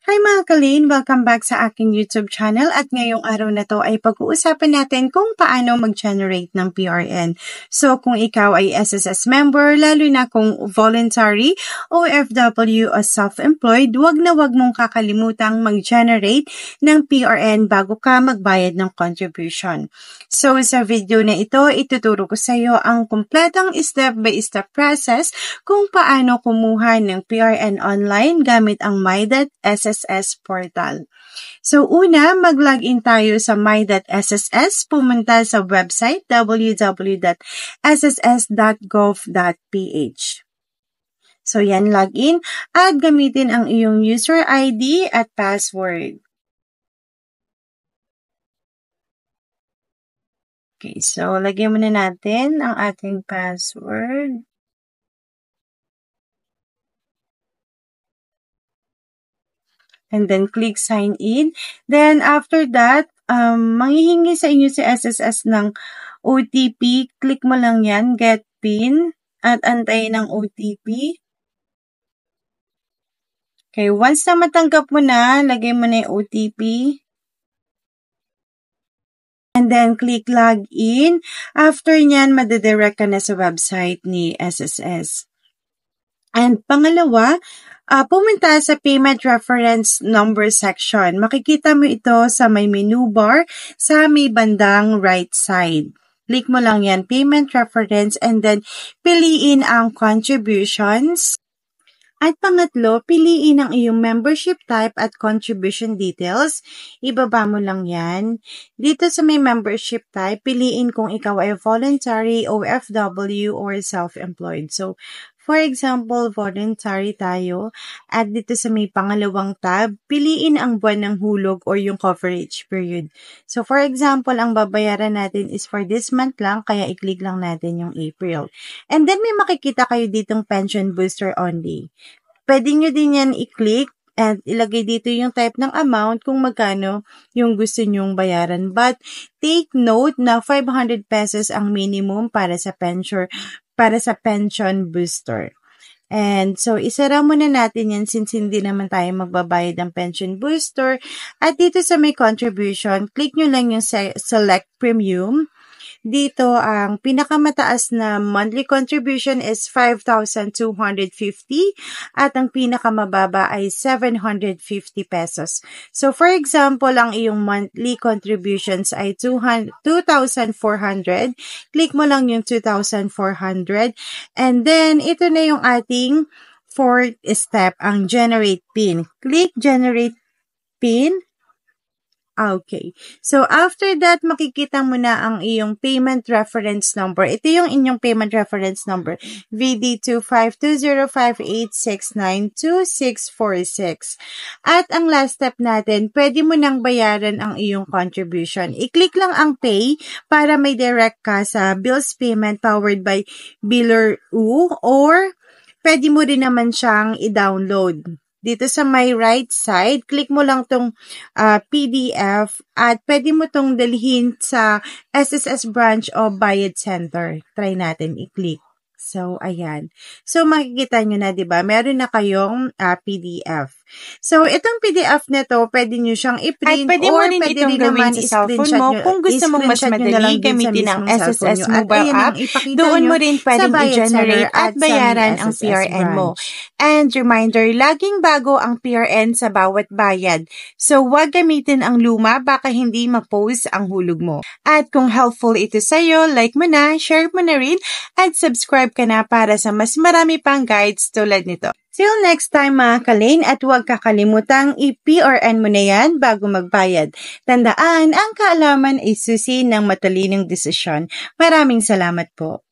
Hi mga Kalin! Welcome back sa aking YouTube channel at ngayong araw na to ay pag-uusapan natin kung paano mag-generate ng PRN. So kung ikaw ay SSS member, lalo na kung voluntary, OFW o self-employed, wag mong kakalimutang mag-generate ng PRN bago ka magbayad ng contribution. So sa video na ito, ituturo ko sa iyo ang kumpletong step-by-step process kung paano kumuha ng PRN online gamit ang My.SSS portal. So una, mag-login tayo sa My.SSS, pumunta sa website www.sss.gov.ph. So yan, login at gamitin ang iyong user ID at password. Okay, so lagyan muna natin ang ating password. And then click sign in. Then after that, manghihingi sa inyo si SSS ng OTP. Click mo lang yan, get PIN, at antayin ng OTP. Okay, once na matanggap mo na, lagay mo na yung OTP. And then click login. After nyan, madidirect ka na sa website ni SSS. And pangalawa, pumunta sa Payment Reference Number section. Makikita mo ito sa may menu bar sa may bandang right side. Click mo lang yan, Payment Reference, and then piliin ang Contributions. At pangatlo, piliin ang iyong membership type at contribution details. Ibaba mo lang yan. Dito sa may membership type, piliin kung ikaw ay voluntary, OFW, or self-employed. So, for example, voluntary tayo. At dito sa may pangalawang tab, piliin ang buwan ng hulog or yung coverage period. So, for example, ang babayaran natin is for this month lang, kaya i-click lang natin yung April. And then, may makikita kayo ditong pension booster only. Pwede nyo din yan i-click at ilagay dito yung type ng amount kung magkano yung gusto nyong bayaran. But, take note na 500 pesos ang minimum para sa pension booster. And so, isara muna natin yan since hindi naman tayo magbabayad ng pension booster. At dito sa may contribution, click nyo lang yung select premium. Dito, ang pinakamataas na monthly contribution is 5,250 at ang pinakamababa ay 750 pesos. So, for example, ang iyong monthly contributions ay 2,400. Click mo lang yung 2,400. And then, ito na yung ating fourth step, ang Generate PIN. Click Generate PIN. Okay. So, after that, makikita mo na ang iyong payment reference number. Ito yung inyong payment reference number. VD252058692646. At ang last step natin, pwede mo nang bayaran ang iyong contribution. I-click lang ang pay para may direct ka sa bills payment powered by Biller.oo or pwede mo rin naman siyang i-download. Dito sa my right side, click mo lang tong PDF at pwede mo tong dalhin sa SSS branch o Bayad Center. Try natin i-click. So, ayan. So, makikita nyo na, diba? Meron na kayong PDF. So, itong PDF na to, pwede nyo siyang i-print or pwede rin naman sa cellphone mo kung gusto mong mas madali gamitin ang SSS mobile app. Doon mo rin pwedeng i-generate at bayaran ang PRN mo. And reminder, laging bago ang PRN sa bawat bayad. So, huwag gamitin ang luma, baka hindi ma-post ang hulog mo. At kung helpful ito sa'yo, like mo na, share mo na rin, at subscribe ka na para sa mas marami pang guides tulad nito. Till next time mga Kalin, at huwag kakalimutang i-PRN mo na yan bago magbayad. Tandaan, ang kaalaman ay susi ng matalinong desisyon. Maraming salamat po.